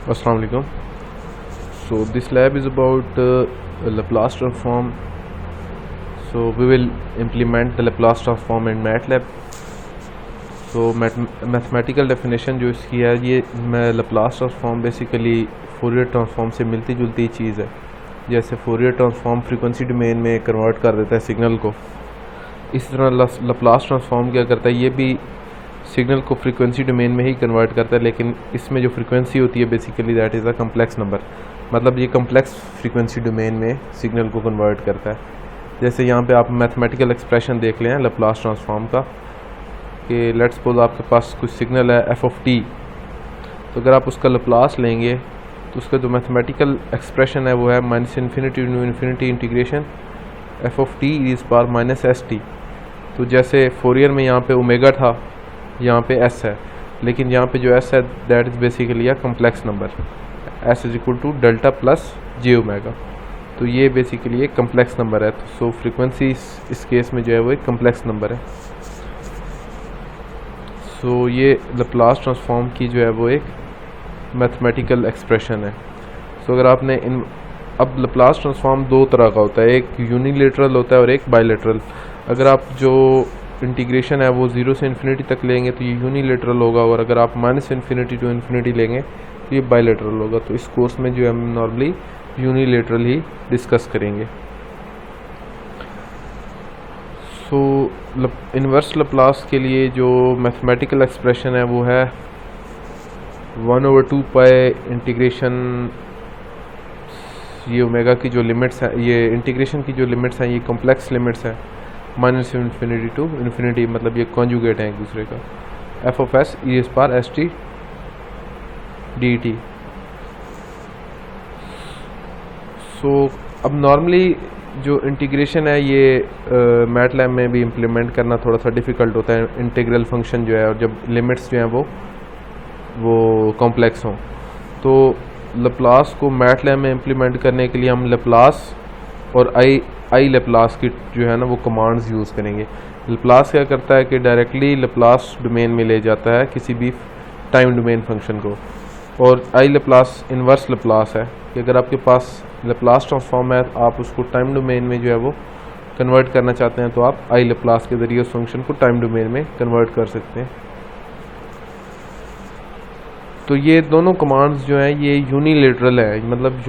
Assalamu alaikum. So this lab is about Laplace transform. So we will implement the Laplace transform in MATLAB. So mathematical definition जो इसकी है, ये Laplace transform basically Fourier transform से मिलती जुलती चीज़ है। जैसे फोरियर ट्रांसफॉर्म फ्रीक्वेंसी डोमेन में कन्वर्ट कर देता है सिग्नल को, इस तरह Laplace ट्रांसफॉर्म क्या करता है, ये भी सिग्नल को फ्रीक्वेंसी डोमेन में ही कन्वर्ट करता है, लेकिन इसमें जो फ्रीक्वेंसी होती है basically that is a complex number. मतलब ये कम्प्लेक्स फ्रीक्वेंसी डोमेन में सिग्नल को कन्वर्ट करता है। जैसे यहाँ पे आप मैथमेटिकल एक्सप्रेशन देख लें Laplace ट्रांसफॉर्म का, कि लेट्स सपोज आपके पास कुछ सिग्नल है f ऑफ t, तो अगर आप उसका Laplace लेंगे तो उसका जो मैथमेटिकल एक्सप्रेशन है वो है minus infinity to infinity integration f of t is power minus s t. तो जैसे फोरियर में यहाँ पे ओमेगा था, यहाँ पे s है, लेकिन यहाँ पे जो s है that is basically a complex number, s is equal to delta plus j omega. तो ये बेसिकली एक कम्प्लेक्स नंबर है। तो सो फ्रीक्वेंसी इस केस में जो है वो एक कम्प्लेक्स नंबर है। सो ये Laplace ट्रांसफॉर्म की जो है वो एक मैथमेटिकल एक्सप्रेशन है। सो अगर आपने अब Laplace ट्रांसफॉर्म दो तरह का होता है, एक यूनिलेटरल होता है और एक बायलेटरल। अगर आप जो इंटीग्रेशन है वो 0 से इन्फिनिटी तक लेंगे तो ये यूनिलेटरल होगा, और अगर आप माइनस इन्फिनिटी टू इन्फिनिटी लेंगे तो ये बायलेटरल होगा। तो इस कोर्स में जो है हम नॉर्मली यूनिलेटरल ही डिस्कस करेंगे। सो इन्वर्स Laplace के लिए जो मैथमेटिकल एक्सप्रेशन है वो है 1/2 पाई इंटीग्रेशन, ये ओमेगा की जो लिमिट्स है, ये इंटीग्रेशन की जो लिमिट्स हैं ये कॉम्प्लेक्स लिमिट्स हैं, माइनस इन्फिनिटी टू इन्फिनिटी, मतलब ये कॉन्जुगेट है एक दूसरे का, F of S E S power S T D T. So अब नॉर्मली जो इंटीग्रेशन है ये मैटलैब में भी इम्प्लीमेंट करना थोड़ा सा डिफ़िकल्ट होता है, इंटीग्रल फंक्शन जो है, और जब लिमिट्स जो हैं वो कॉम्प्लेक्स हों। तो Laplace को मैटलैब में इम्प्लीमेंट करने के लिए हम Laplace और आई Laplace की जो है ना वो कमांड्स यूज़ करेंगे। Laplace क्या करता है कि डायरेक्टली Laplace डोमेन में ले जाता है किसी भी टाइम डोमेन फंक्शन को, और आई Laplace इन्वर्स Laplace है कि अगर आपके पास Laplace ट्रांसफॉर्म है आप उसको टाइम डोमेन में जो है वो कन्वर्ट करना चाहते हैं तो आप आई Laplace के ज़रिए उस फंक्शन को टाइम डोमेन में कन्वर्ट कर सकते हैं। तो ये दोनों कमांड्स जो हैं ये यूनिलेटरल है, मतलब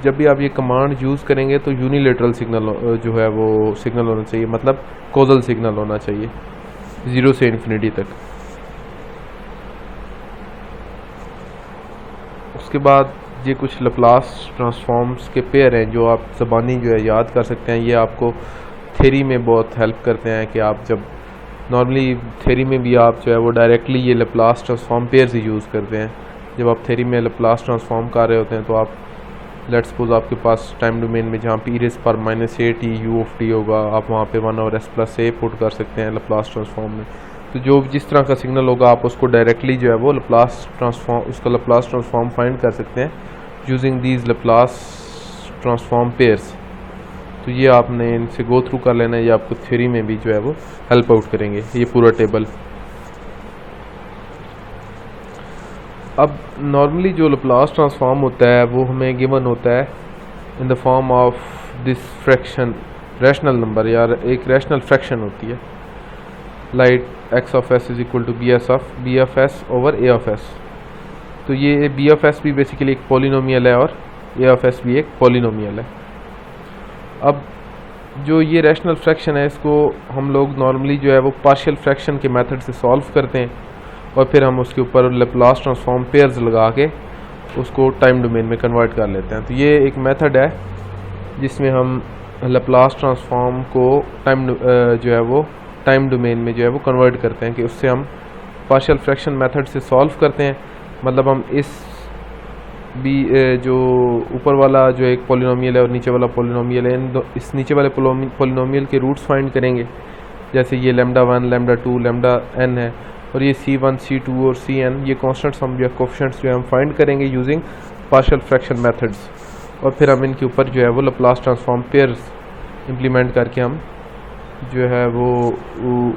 जब भी आप ये कमांड यूज़ करेंगे तो यूनिलेटरल सिग्नल जो है वो सिग्नल होना चाहिए, मतलब कॉजल सिग्नल होना चाहिए 0 से इन्फिनिटी तक। उसके बाद ये कुछ Laplace ट्रांसफॉर्म्स के पेयर हैं जो आप ज़बानी जो है याद कर सकते हैं। ये आपको थ्योरी में बहुत हेल्प करते हैं कि आप जब नॉर्मली थ्योरी में भी आप जो है वो डायरेक्टली ये Laplace ट्रांसफॉर्म पेयर्स ही यूज़ करते हैं। जब आप थ्योरी में Laplace ट्रांसफॉर्म कर रहे होते हैं तो आप लेट्स सपोज आपके पास टाइम डोमेन में जहाँ पे e पर minus A T U of T होगा, आप वहाँ पे 1 और s प्लस ए पुट कर सकते हैं Laplace ट्रांसफॉर्म में। तो जो जिस तरह का सिग्नल होगा आप उसको डायरेक्टली जो है वो Laplace ट्रांसफॉर्म फाइंड कर सकते हैं using these Laplace transform pairs. तो ये आपने इनसे गो थ्रू कर लेना है, ये आपको थ्योरी में भी जो है वो हेल्प आउट करेंगे ये पूरा टेबल। अब नॉर्मली जो Laplace ट्रांसफॉर्म होता है वो हमें गिवन होता है in the form of this fraction, rational number, यार एक रैशनल फ्रैक्शन होती है, like x of s is equal to b of s over a of s. तो ये बी ऑफ एस भी बेसिकली एक पॉलिनोमियल है और ए ऑफ एस भी एक पॉलिनोमियल है। अब जो ये रैशनल फ्रैक्शन है इसको हम लोग नॉर्मली जो है वो पार्शियल फ्रैक्शन के मेथड से सॉल्व करते हैं, और फिर हम उसके ऊपर Laplace ट्रांसफॉर्म पेयर्स लगा के उसको टाइम डोमेन में कन्वर्ट कर लेते हैं। तो ये एक मेथड है जिसमें हम Laplace ट्रांसफॉर्म को जो है वो टाइम डोमेन में जो है वो कन्वर्ट करते हैं, कि उससे हम पार्शियल फ्रैक्शन मेथड से सॉल्व करते हैं। मतलब हम इस भी जो ऊपर वाला जो एक पॉलिनोमियल है और नीचे वाला पॉलिनोमियल है, इस नीचे वाले पॉलिनोमियल के रूट्स फाइंड करेंगे। जैसे ये λ1 λ2 λn है, और ये c1 c2 और cn, ये कॉन्स्टेंट्स हम जो है कोफिशिएंट्स जो है हम फाइंड करेंगे यूजिंग पार्शियल फ्रैक्शन मेथड्स, और फिर हम इनके ऊपर जो है वो Laplace ट्रांसफॉर्म पेयर्स इम्प्लीमेंट करके हम जो है वो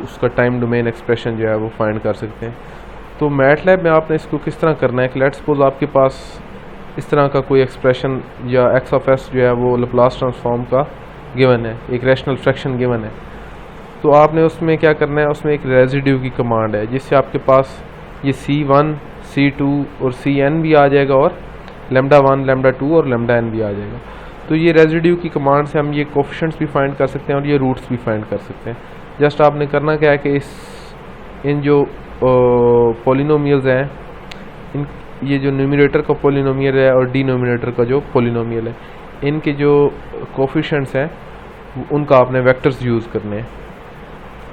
उसका टाइम डोमेन एक्सप्रेशन जो है वो फाइंड कर सकते हैं। तो मैटलैब में आपने इसको किस तरह करना है कि लेट्स सपोज आपके पास इस तरह का कोई एक्सप्रेशन या एक्स ऑफ एस जो है वो लैप्लास ट्रांसफॉर्म का गिवन है, एक रैशनल फ्रैक्शन गिवन है। तो आपने उसमें क्या करना है, उसमें एक रेजिड्यू की कमांड है जिससे आपके पास ये C1, C2 और Cn भी आ जाएगा और लैम्डा 1, लैम्डा 2 और लैम्डा n भी आ जाएगा। तो ये रेजिड्यू की कमांड से हम ये कोफिशिएंट्स भी फाइंड कर सकते हैं और ये रूट्स भी फाइंड कर सकते हैं। जस्ट आपने करना क्या है कि इन जो पॉलिनोमियल्स हैं, इन ये जो न्यूमरेटर का पॉलिनोमियल है और डिनोमिनेटर का जो पॉलिनोमियल है, इनके जो कोफिशिएंट्स हैं उनका आपने वेक्टर्स यूज़ करने हैं।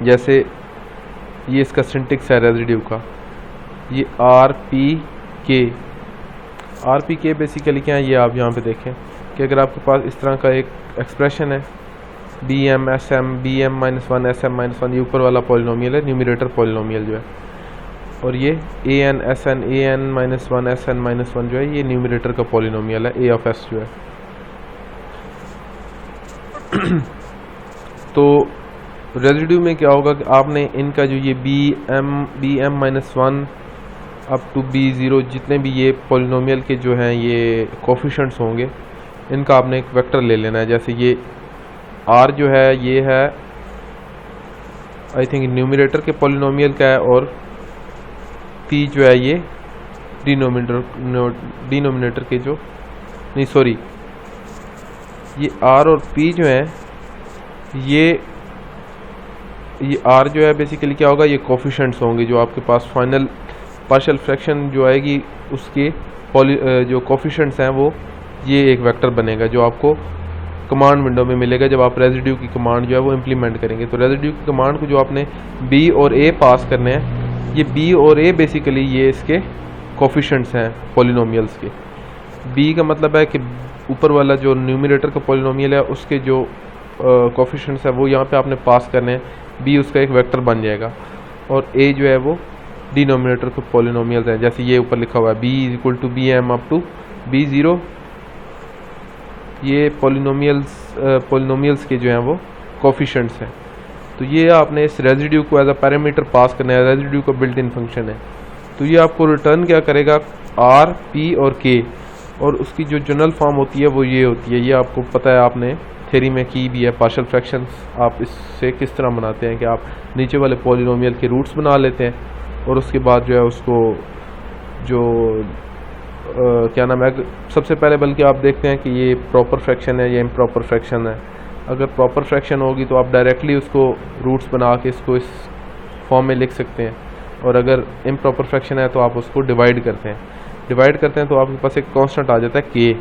जैसे ये इसका सिंटेक्स है रेजिड्यू का, ये आर पी के बेसिकली क्या है, ये आप यहाँ पे देखें कि अगर आपके पास इस तरह का एक एक्सप्रेशन है bm -1 sm-1, ये ऊपर वाला पॉलिनोमियल है, न्यूमरेटर पॉलिनोमियल जो है, और ये an -1 sn-1 जो है ये न्यूमरेटर का पॉलिनोमियल है, a ऑफ s जो है। तो रेजिड्यू में क्या होगा कि आपने इनका जो ये bm-1 अप टू b0 जितने भी ये पॉलिनोमियल के जो हैं ये कोफिशिएंट्स होंगे, इनका आपने एक वेक्टर ले लेना है। जैसे ये r जो है ये है आई थिंक न्यूमरेटर के पॉलिनोमियल का है, और p जो है ये डिनोमिनेटर के जो नहीं सॉरी ये r और p जो है ये r जो है बेसिकली क्या होगा, ये कोफिशिएंट्स होंगे जो आपके पास फाइनल पार्शियल फ्रैक्शन जो आएगी उसके जो कोफिशिएंट्स हैं वो ये एक वेक्टर बनेगा जो आपको कमांड विंडो में मिलेगा जब आप रेजिड्यू की कमांड जो है वो इम्प्लीमेंट करेंगे। तो रेजिड्यू की कमांड को जो आपने b और a पास करने हैं, ये b और a बेसिकली ये इसके कोफिशिएंट्स हैं पॉलिनोमियल्स के। b का मतलब है कि ऊपर वाला जो न्यूमरेटर का पॉलिनोमियल है उसके जो कोफिशिएंट्स है वो यहाँ पे आपने पास करने हैं, b उसका एक वेक्टर बन जाएगा, और a जो है वो डिनोमिनेटर के पॉलिनोमियल्स हैं। जैसे ये ऊपर लिखा हुआ है b = bm up to b0, ये पॉलिनोमियल्स के जो हैं वो कोफिशिएंट्स हैं। तो ये आपने इस रेजिड्यू को एज अ पैरामीटर पास करना है, रेजिड्यू का बिल्ट इन फंक्शन है। तो ये आपको रिटर्न क्या करेगा, r, p और k, और उसकी जो जनरल फॉर्म होती है वो ये होती है। ये आपको पता है, आपने थ्योरी में की भी है। पार्शियल फ्रैक्शंस आप इससे किस तरह बनाते हैं कि आप नीचे वाले पॉलिनोमियल के रूट्स बना लेते हैं और उसके बाद जो है उसको जो क्या नाम है, सबसे पहले बल्कि आप देखते हैं कि ये प्रॉपर फ्रैक्शन है या इम्प्रॉपर फ्रैक्शन है। अगर प्रॉपर फ्रैक्शन होगी तो आप डायरेक्टली उसको रूट्स बना के इसको इस फॉर्म में लिख सकते हैं, और अगर इम्प्रॉपर फ्रैक्शन है तो आप उसको डिवाइड करते हैं तो आपके पास एक कांस्टेंट आ जाता है k,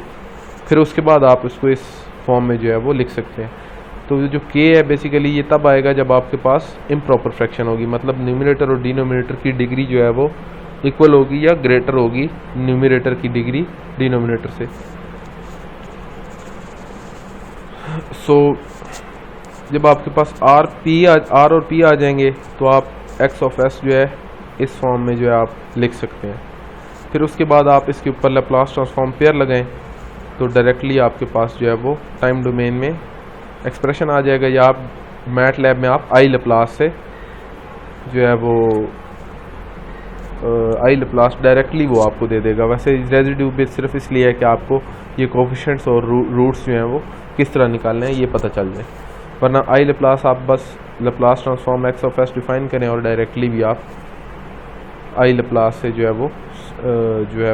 फिर उसके बाद आप उसको इस फॉर्म में जो है वो लिख सकते हैं। तो जो k है बेसिकली ये तब आएगा जब आपके पास इम्प्रॉपर फ्रैक्शन होगी, मतलब न्यूमरेटर और डिनोमिनेटर की डिग्री जो है वो इक्वल होगी या ग्रेटर होगी न्यूमरेटर की डिग्री डिनोमिनेटर से। सो जब आपके पास r और p आ जाएंगे तो आप x ऑफ s जो है इस फॉर्म में जो है आप लिख सकते हैं। फिर उसके बाद आप इसके ऊपर लैप्लास ट्रांसफॉर्म पेयर लगाएं तो डायरेक्टली आपके पास जो है वो टाइम डोमेन में एक्सप्रेशन आ जाएगा, या आप मैटलैब में आप आई लैप्लास से जो है वो आई लैप्लास डायरेक्टली वो आपको दे देगा। वैसे रेजिड्यू भी सिर्फ इसलिए है कि आपको ये कोफिशिएंट्स और रूट्स जो हैं वो किस तरह निकालने हैं ये पता चल जाए, वरना आई लैप्लास आप बस Laplace transform x of S define करें और डायरेक्टली भी आप आई लैप्लास से जो है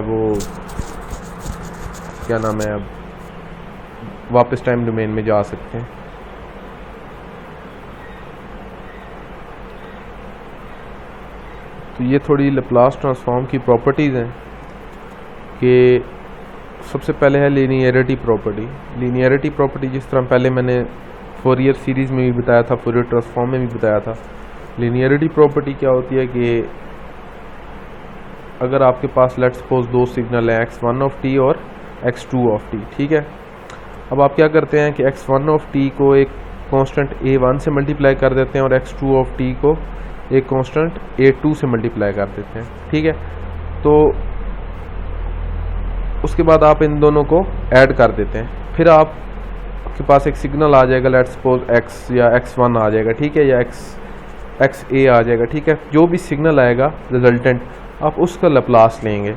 वो क्या नाम है अब वापस टाइम डोमेन में जा सकते हैं। तो ये थोड़ी लैप्लास ट्रांसफॉर्म की प्रॉपर्टीज़ हैं कि सबसे पहले है लीनियरिटी प्रॉपर्टी। जिस तरह पहले मैंने फोरियर सीरीज़ में भी बताया था, फोरियर ट्रांसफॉर्म में भी बताया था। लीनियरिटी प्रॉपर्टी क्या होती है कि अगर आपके पास लेट्स सपोज दो सिग्नल है x1 ऑफ t और x2 ऑफ t, ठीक है। अब आप क्या करते हैं कि x1 ऑफ t को एक कांस्टेंट a1 से मल्टीप्लाई कर देते हैं और x2 ऑफ t को एक कांस्टेंट a2 से मल्टीप्लाई कर देते हैं, ठीक है। तो उसके बाद आप इन दोनों को ऐड कर देते हैं, फिर आपके पास एक सिग्नल आ जाएगा, लेट्स सपोज x या x1 आ जाएगा, ठीक है, या xa आ जाएगा, ठीक है। जो भी सिग्नल आएगा रिजल्टेंट आप उसका लप्लास लेंगे,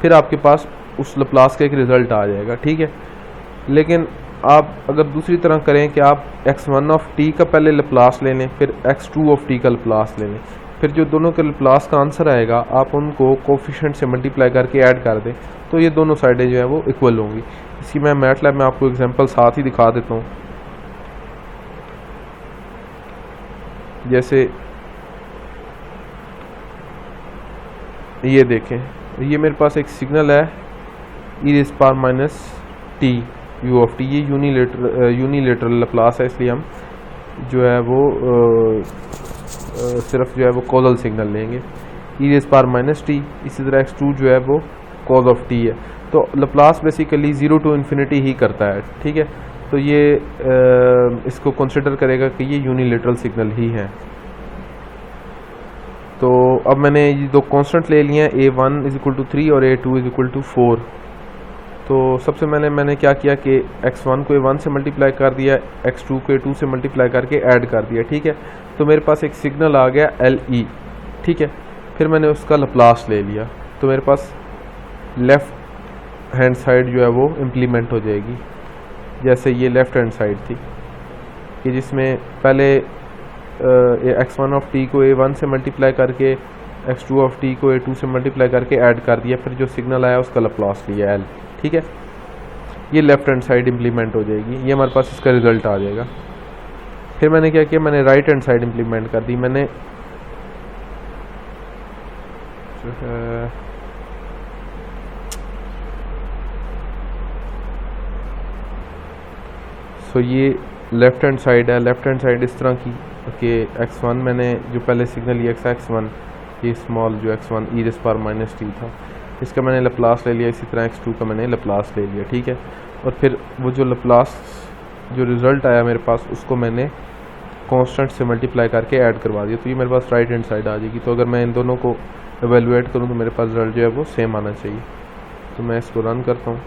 फिर आपके पास उस लप्लास का एक रिज़ल्ट आ जाएगा, ठीक है। लेकिन आप अगर दूसरी तरह करें कि आप x1 ऑफ t का पहले लप्लास ले लें, फिर x2 ऑफ t का लप्लास ले लें, फिर जो दोनों के लप्लास का आंसर आएगा आप उनको कोफिशिएंट से मल्टीप्लाई करके ऐड कर दें, तो ये दोनों साइडें जो है वो इक्वल होंगी। इसकी मैं मैटलैब में आपको एग्जांपल साथ ही दिखा देता हूँ। जैसे ये देखें, ये मेरे पास एक सिग्नल है e⁻t u ऑफ t, ये यूनिलेटरल लप्लास है, इसलिए हम जो है वो सिर्फ जो है वो कॉजल सिग्नल लेंगे e⁻t। इसी तरह x2 जो है वो कॉज ऑफ t है। तो लप्लास बेसिकली 0 to इन्फिनिटी ही करता है, ठीक है। तो ये इसको कंसिडर करेगा कि ये यूनिलेटरल सिग्नल ही है। तो अब मैंने ये दो कांस्टेंट ले लिए हैं, a1 = 3 और a2 = 4। तो सबसे मैंने क्या किया कि x1 को a1 से मल्टीप्लाई कर दिया, x2 को a2 से मल्टीप्लाई करके ऐड कर दिया, ठीक है। तो मेरे पास एक सिग्नल आ गया le, ठीक है। फिर मैंने उसका लप्लास ले लिया, तो मेरे पास लेफ़्ट हैंड साइड जो है वो इम्प्लीमेंट हो जाएगी। जैसे ये लेफ़्ट हैंड साइड थी कि जिसमें पहले x1 ऑफ t को a1 से मल्टीप्लाई करके x2 ऑफ t को a2 से मल्टीप्लाई करके ऐड कर दिया, फिर जो सिग्नल आया उसका लप्लास लिया l, ठीक है। ये लेफ़्ट हैंड साइड इम्प्लीमेंट हो जाएगी, ये हमारे पास इसका रिज़ल्ट आ जाएगा। फिर मैंने क्या किया, मैंने राइट हैंड साइड इम्प्लीमेंट कर दी। मैंने जो है सो ये लेफ़्ट हैंड साइड है। लेफ़्ट हैंड साइड इस तरह की कि x1 मैंने जो पहले सिग्नल लिया x1, ये स्मॉल जो x1 e⁻t था, इसका मैंने लप्लास ले लिया। इसी तरह x2 का मैंने लप्लास ले लिया, ठीक है। और फिर वो जो लप्लास जो रिज़ल्ट आया मेरे पास, उसको मैंने कांस्टेंट से मल्टीप्लाई करके ऐड करवा दिया, तो ये मेरे पास राइट हैंड साइड आ जाएगी। तो अगर मैं इन दोनों को एवेलुएट करूँ तो मेरे पास रिज़ल्ट जो है वो सेम आना चाहिए। तो मैं इसको रन करता हूँ।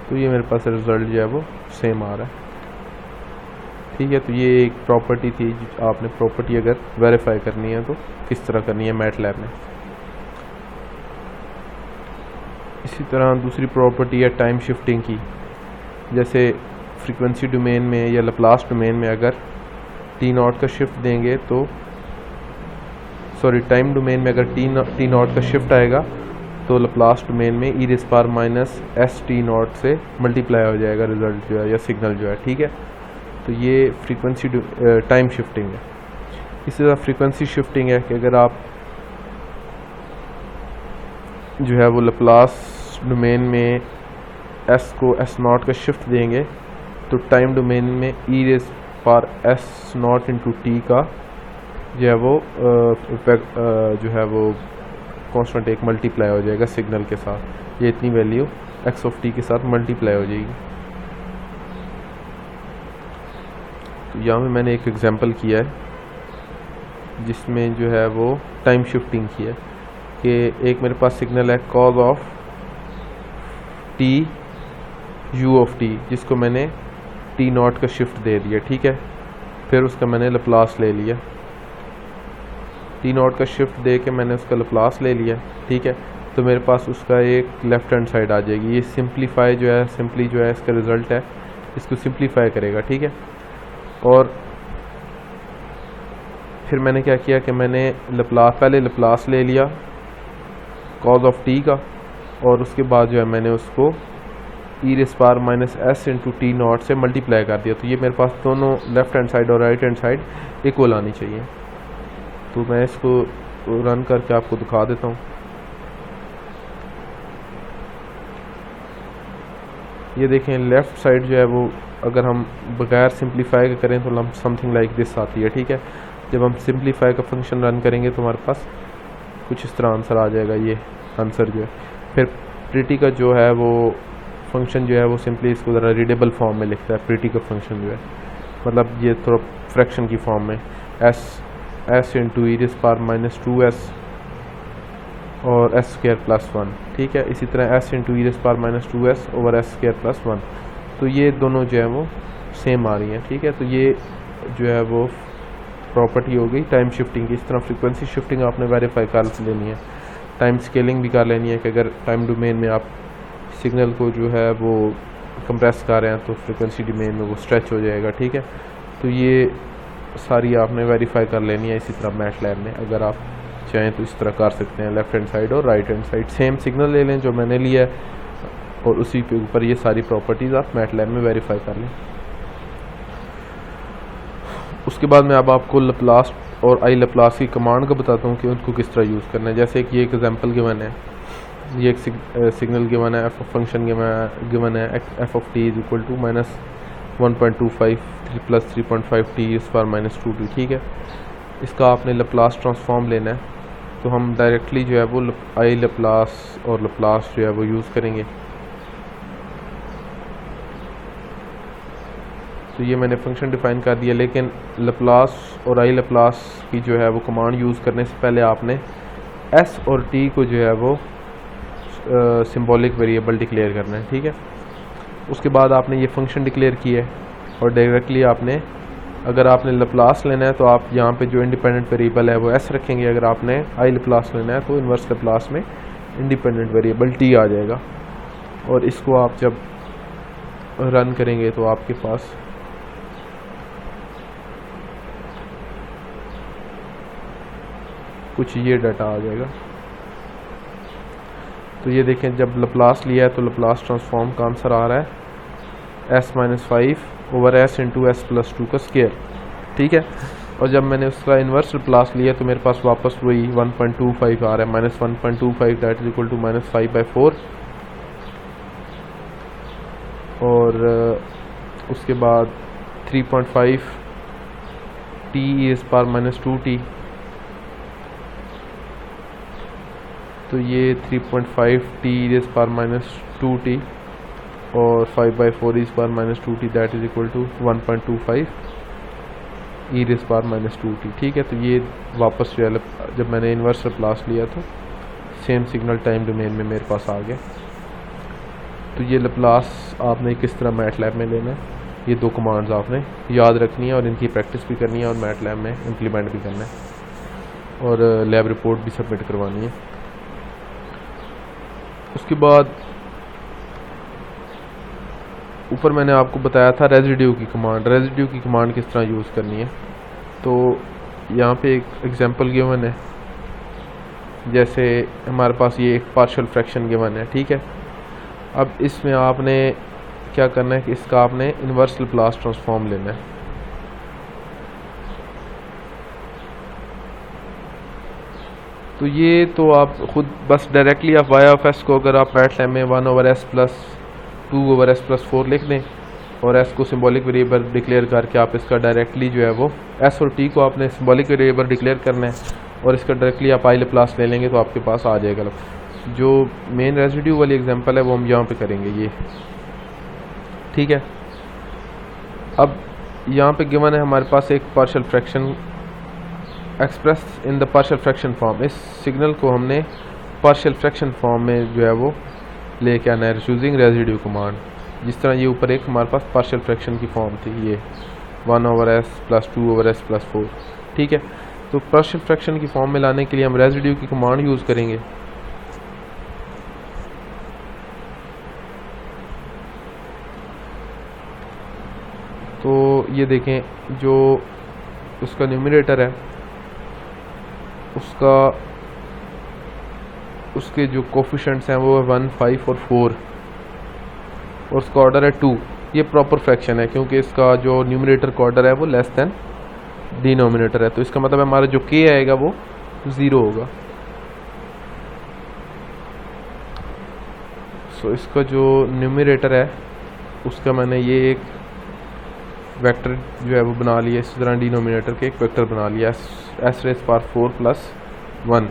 तो ये मेरे पास रिज़ल्ट जो है वो सेम आ रहा है, ठीक है। तो ये एक प्रॉपर्टी थी, आपने प्रॉपर्टी अगर वेरीफाई करनी है तो किस तरह करनी है मैटलैब में। इसी तरह दूसरी प्रॉपर्टी है टाइम शिफ्टिंग की। जैसे फ्रीक्वेंसी डोमेन में या लप्लास डोमेन में अगर t0 का शिफ्ट देंगे तो टाइम डोमेन में अगर t0 का शिफ्ट आएगा तो लप्लास डोमेन में e⁻st0 से मल्टीप्लाई हो जाएगा रिज़ल्ट जो है या सिग्नल जो है, ठीक है। तो ये फ्रीक्वेंसी टाइम शिफ्टिंग है। इसी तरह फ्रीक्वेंसी शिफ्टिंग है कि अगर आप जो है वो लप्लास डोमेन में s को s0 का शिफ्ट देंगे तो टाइम डोमेन में e⁻s0 × t का जो है वो जो है वो कांस्टेंट एक मल्टीप्लाई हो जाएगा सिग्नल के साथ। ये इतनी वैल्यू x ऑफ t के साथ मल्टीप्लाई हो जाएगी। तो यहाँ में मैंने एक एग्जांपल किया है जिसमें जो है वो टाइम शिफ्टिंग की है कि एक मेरे पास सिग्नल है cause of t u of t, जिसको मैंने t0 का शिफ्ट दे दिया, ठीक है। फिर उसका मैंने लप्लास ले लिया, t0 का शिफ्ट दे के मैंने उसका लप्लास ले लिया, ठीक है। तो मेरे पास उसका एक लेफ़्ट हैंड साइड आ जाएगी। ये सिंप्लीफाई जो है, सिंपली जो है इसका रिज़ल्ट है, इसको सिंप्लीफाई करेगा, ठीक है। और फिर मैंने क्या किया कि मैंने पहले लप्लास ले लिया कॉज ऑफ t का, और उसके बाद जो है मैंने उसको e⁻s × t0 से मल्टीप्लाई कर दिया। तो ये मेरे पास दोनों लेफ़्ट हैंड साइड और राइट हैंड साइड इक्वल आनी चाहिए। तो मैं इसको रन करके आपको दिखा देता हूँ। ये देखें लेफ़्ट साइड जो है वो अगर हम बगैर सिंप्लीफाई के करें तो समथिंग लाइक दिस आती है, ठीक है। जब हम सिंप्लीफाई का फंक्शन रन करेंगे तो हमारे पास कुछ इस तरह आंसर आ जाएगा। ये आंसर जो है फिर प्रीटी का जो है वो फंक्शन जो है वो सिंपली इसको ज़रा रीडेबल फॉर्म में लिखता है। प्रीटी का फंक्शन जो है मतलब ये थोड़ा फ्रैक्शन की फॉर्म में s × e⁻²s और s²+1, ठीक है। इसी तरह s × e⁻²s ओवर s² + 1। तो ये दोनों जो है वो सेम आ रही हैं, ठीक है। तो ये जो है वो प्रॉपर्टी हो गई टाइम शिफ्टिंग की। इस तरह फ्रीक्वेंसी शिफ्टिंग आपने वेरीफाई कर लेनी है। टाइम स्केलिंग भी कर लेनी है कि अगर टाइम डोमेन में आप सिग्नल को जो है वो कंप्रेस कर रहे हैं तो फ्रीक्वेंसी डोमेन में वो स्ट्रेच हो जाएगा, ठीक है। तो ये सारी आपने वेरीफाई कर लेनी है। इसी तरह मैटलैब में अगर आप चाहें तो इस तरह कर सकते हैं, लेफ़्ट हैंड साइड और right hand side same signal ले लें जो मैंने लिया है और उसी के ऊपर ये सारी प्रॉपर्टीज़ आप मैटलैब में वेरीफाई कर लें। उसके बाद मैं अब आपको लैप्लास और आई लैप्लास की कमांड का बताता हूँ कि उनको किस तरह यूज़ करना है। जैसे कि एक एग्जांपल गिवन है, ये एक सिग्नल गिवन है, एफ फंक्शन गिवन है, f of t is equal to -1.25 plus 3.5 t इस पर -2t, ठीक है। इसका आपने लैप्लास ट्रांसफॉर्म लेना है, तो हम डायरेक्टली जो है वो आई लैप्लास और लैप्लास जो है वो यूज़ करेंगे। तो ये मैंने फंक्शन डिफाइन कर दिया, लेकिन लैप्लास और आई लैप्लास की जो है वो कमांड यूज़ करने से पहले आपने एस और टी को जो है वो सिंबॉलिक वेरिएबल डिक्लेयर करना है, ठीक है। उसके बाद आपने ये फंक्शन डिक्लेयर किया है और डायरेक्टली आपने, अगर आपने लैप्लास लेना है तो आप यहाँ पे जो इंडिपेंडेंट वेरिएबल है वो एस रखेंगे। अगर आपने आई लैप्लास लेना है तो इन्वर्स लैप्लास में इंडिपेंडेंट वेरिएबल टी आ जाएगा। और इसको आप जब रन करेंगे तो आपके पास कुछ ये डाटा आ जाएगा। तो ये देखें, जब लैप्लास लिया है तो लैप्लास ट्रांसफॉर्म का आंसर आ रहा है s-5/s इंटू s+2 का स्केयर, ठीक है। और जब मैंने उसका इन्वर्स लैप्लास लिया तो मेरे पास वापस वही 1.25 आ रहा है, -1.25 दैट इज इक्वल टू -5/4। और उसके बाद 3.5 t इज पर -2t, तो ये 3.5 t इज पर -2t और 5/4 इज पर -2t that is equal to 1.25 e is पर -2t, ठीक है। तो ये वापस जो है जब मैंने इन्वर्स लैप्लास लिया तो सेम सिग्नल टाइम डोमेन में मेरे पास आ गया। तो ये लैप्लास आपने किस तरह मैटलैब में लेना है, ये दो कमांड्स आपने याद रखनी है और इनकी प्रैक्टिस भी करनी है और मैटलैब में इम्प्लीमेंट भी करना है और लैब रिपोर्ट भी सबमिट करवानी है। उसके बाद ऊपर मैंने आपको बताया था रेजिड्यू की कमांड। रेजिड्यू की कमांड किस तरह यूज़ करनी है, तो यहाँ पे एक एग्जांपल गिवन है। जैसे हमारे पास ये एक पार्शियल फ्रैक्शन गिवन है, ठीक है। अब इसमें आपने क्या करना है कि इसका आपने इन्वर्स लैप्लास ट्रांसफॉर्म लेना है। तो ये तो आप खुद बस डायरेक्टली आप वाई ऑफ एस को अगर आप मैटलैब में 1/s+2/s+4 लिख दें और एस को सिंबॉलिक वेरिएबल डिक्लेयर करके आप इसका डायरेक्टली जो है वो एस और टी को आपने सिंबॉलिक वेरिएबल डिक्लेयर करना है और इसका डायरेक्टली आप आई लैप्लास ले लेंगे तो आपके पास आ जाएगा। जो मेन रेजिड्यू वाली एग्जांपल है वो हम यहाँ पे करेंगे ये, ठीक है। अब यहाँ पे गिवन है हमारे पास एक partial fraction express in the partial fraction form. इस सिग्नल को हमने पार्शियल फ्रैक्शन फॉर्म में जो है वो लेके आना है यूजिंग रेजिड्यू कमांड। जिस तरह ये ऊपर एक हमारे पास पार्शियल फ्रैक्शन की फॉर्म थी, ये 1/s+2/s+4, ठीक है। तो पार्शियल फ्रैक्शन की फॉर्म में लाने के लिए हम रेजिड्यू की कमांड यूज़ करेंगे। तो ये देखें, जो उसका न्यूमरेटर है उसके जो कोफिशिएंट्स हैं वो 1, 5 और 4 और उसका ऑर्डर है 2। ये प्रॉपर फ्रैक्शन है क्योंकि इसका जो न्यूमरेटर का ऑर्डर है वो लेस देन डिनोमिनेटर है। तो इसका मतलब हमारा जो k आएगा वो 0 होगा। सो इसका जो न्यूमरेटर है उसका मैंने ये एक वेक्टर जो है वो बना लिया, इस तरह डिनोमिनेटर के एक वेक्टर बना लिया s⁴ प्लस 1,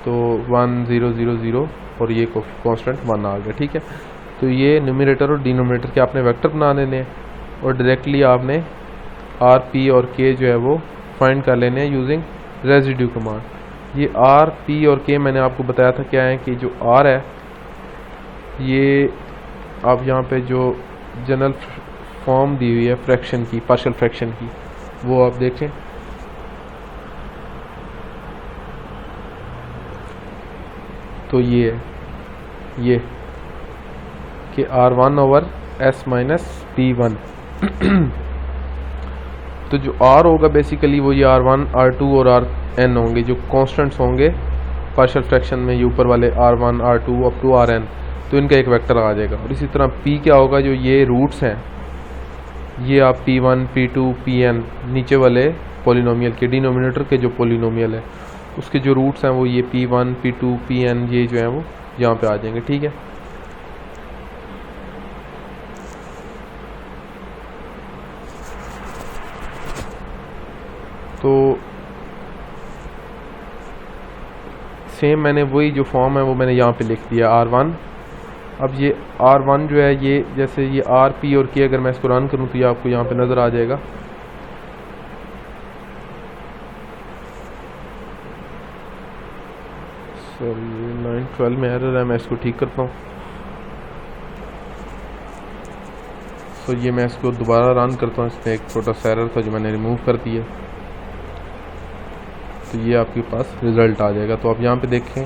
तो 1 0 0 0 और ये कांस्टेंट 1 आ गया, ठीक है। तो ये न्यूमरेटर और डिनोमिनेटर के आपने वेक्टर बना लेने हैं और डायरेक्टली आपने r, p और k जो है वो फाइंड कर लेने हैं यूजिंग रेजिड्यू कमांड। ये r, p और k मैंने आपको बताया था क्या है कि जो r है ये आप यहाँ पे जो जनरल फॉर्म दी हुई है फ्रैक्शन की, पार्शियल फ्रैक्शन की, वो आप देखें। तो ये है ये कि R1 over S minus P1 तो जो R होगा बेसिकली वो ये R1 R2 और Rn होंगे, जो कांस्टेंट्स होंगे पार्शियल फ्रैक्शन में, ये ऊपर वाले R1 R2 up to Rn, तो इनका एक वेक्टर आ जाएगा। और इसी तरह P क्या होगा, जो ये रूट्स हैं, ये आप P1 P2 Pn नीचे वाले पॉलिनोमियल के डिनोमिनेटर के जो पॉलिनोमियल है उसके जो रूट्स हैं वो ये P1 P2 Pn ये जो है वो यहाँ पे आ जाएंगे। ठीक है, तो सेम मैंने वही जो फॉर्म है वो मैंने यहाँ पे लिख दिया R1। अब ये R1 जो है ये जैसे ये R P और K अगर मैं इसको रन करूँ तो ये आपको यहाँ पे नज़र आ जाएगा। सॉरी 912 में एरर है, मैं इसको ठीक करता हूँ। तो ये मैं इसको दोबारा रन करता हूँ, इसमें एक छोटा सा एरर था जो मैंने रिमूव कर दिया। तो ये आपके पास रिज़ल्ट आ जाएगा। तो आप यहाँ पे देखें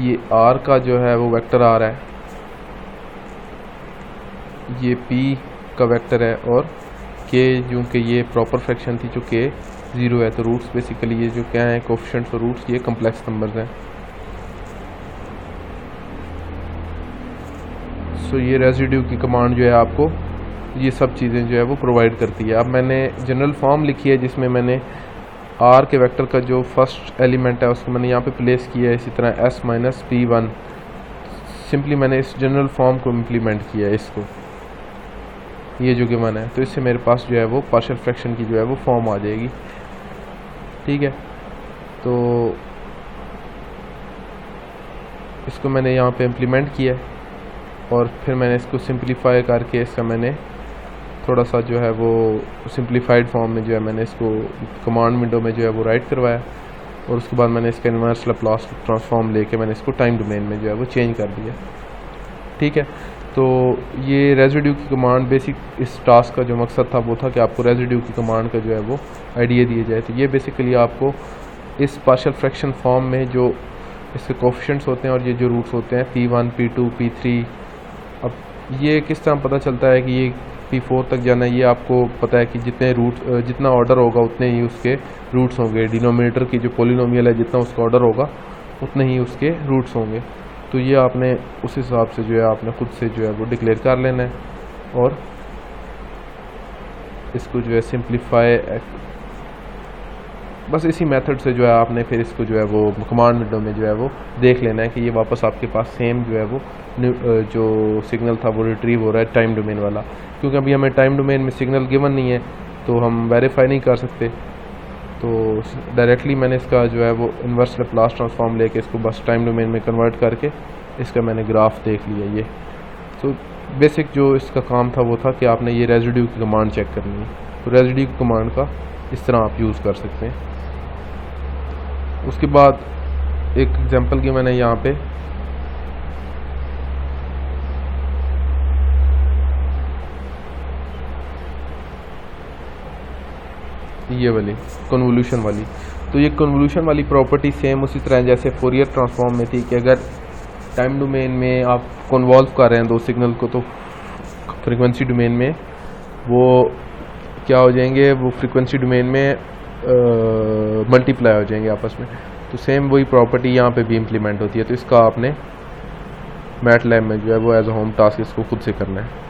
ये R का जो है वो वेक्टर आ रहा है, ये P का वेक्टर है, और K जो कि ये प्रॉपर फ्रैक्शन थी जो K 0 है, तो रूट्स बेसिकली ये जो क्या है कोफिशिएंट्स और रूट्स ये कम्प्लेक्स नंबर्स हैं। सो ये रेजिड्यू की कमांड जो है आपको ये सब चीज़ें जो है वो प्रोवाइड करती है। अब मैंने जनरल फॉर्म लिखी है जिसमें मैंने R के वेक्टर का जो फर्स्ट एलिमेंट है उसको मैंने यहाँ पे प्लेस किया है, इसी तरह S माइनस P1 सिंपली मैंने इस जनरल फॉर्म को इम्प्लीमेंट किया है इसको, ये जो गिवन है। तो इससे मेरे पास जो है वो पार्शियल फ्रैक्शन की जो है वो फॉर्म आ जाएगी। ठीक है, तो इसको मैंने यहाँ पे इम्प्लीमेंट किया है और फिर मैंने इसको सिंप्लीफाई करके इसका मैंने थोड़ा सा जो है वो सिंप्लीफाइड फॉर्म में जो है मैंने इसको कमांड विंडो में जो है वो राइट करवाया, और उसके बाद मैंने इसका इन्वर्स लैप्लास ट्रांसफॉर्म लेके मैंने इसको टाइम डोमेन में जो है वो चेंज कर दिया। ठीक है, तो ये रेजिड्यू की कमांड बेसिक इस टास्क का जो मकसद था वो था कि आपको रेजिड्यू की कमांड का जो है वो आइडिया दिया जाए। तो ये बेसिकली आपको इस पार्शियल फ्रैक्शन फॉर्म में जो इसके कोफिशिएंट्स होते हैं और ये जो रूट्स होते हैं P1 P2 P3, अब ये किस तरह पता चलता है कि ये P4 तक जाना है, ये आपको पता है कि जितने रूट जितना ऑर्डर होगा उतने ही उसके रूट्स होंगे। डिनोमिनेटर की जो पॉलिनोमियल है जितना उसका ऑर्डर होगा उतने ही उसके रूट्स होंगे। तो ये आपने उस हिसाब से जो है आपने खुद से जो है वो डिक्लेयर कर लेना है और इसको जो है सिंप्लीफाई बस इसी मेथड से जो है आपने फिर इसको जो है वो कमांड विंडो में जो है वो देख लेना है कि ये वापस आपके पास सेम जो है वो जो सिग्नल था वो रिट्रीव हो रहा है टाइम डोमेन वाला। क्योंकि अभी हमें टाइम डोमेन में सिग्नल गिवन नहीं है तो हम वेरीफाई नहीं कर सकते, तो डायरेक्टली मैंने इसका जो है वो इन्वर्स लैप्लास ट्रांसफॉर्म लेके इसको बस टाइम डोमेन में कन्वर्ट करके इसका मैंने ग्राफ देख लिया। ये तो बेसिक जो इसका काम था वो था कि आपने ये रेजिड्यू की कमांड चेक करनी है। तो रेजिड्यू की कमांड का इस तरह आप यूज़ कर सकते हैं। उसके बाद एक एग्जांपल की मैंने यहाँ पे ये वाली कन्वोल्यूशन वाली, तो ये कन्वोल्यूशन वाली प्रॉपर्टी सेम उसी तरह जैसे फोरियर ट्रांसफॉर्म में थी कि अगर टाइम डोमेन में आप कन्वॉल्व कर रहे हैं दो सिग्नल को तो फ्रीक्वेंसी डोमेन में वो क्या हो जाएंगे, वो फ्रीक्वेंसी डोमेन में मल्टीप्लाई हो जाएंगे आपस में। तो सेम वही प्रॉपर्टी यहाँ पे भी इम्प्लीमेंट होती है। तो इसका आपने मैटलैब में जो है वो एज अ होम टास्क इसको खुद से करना है।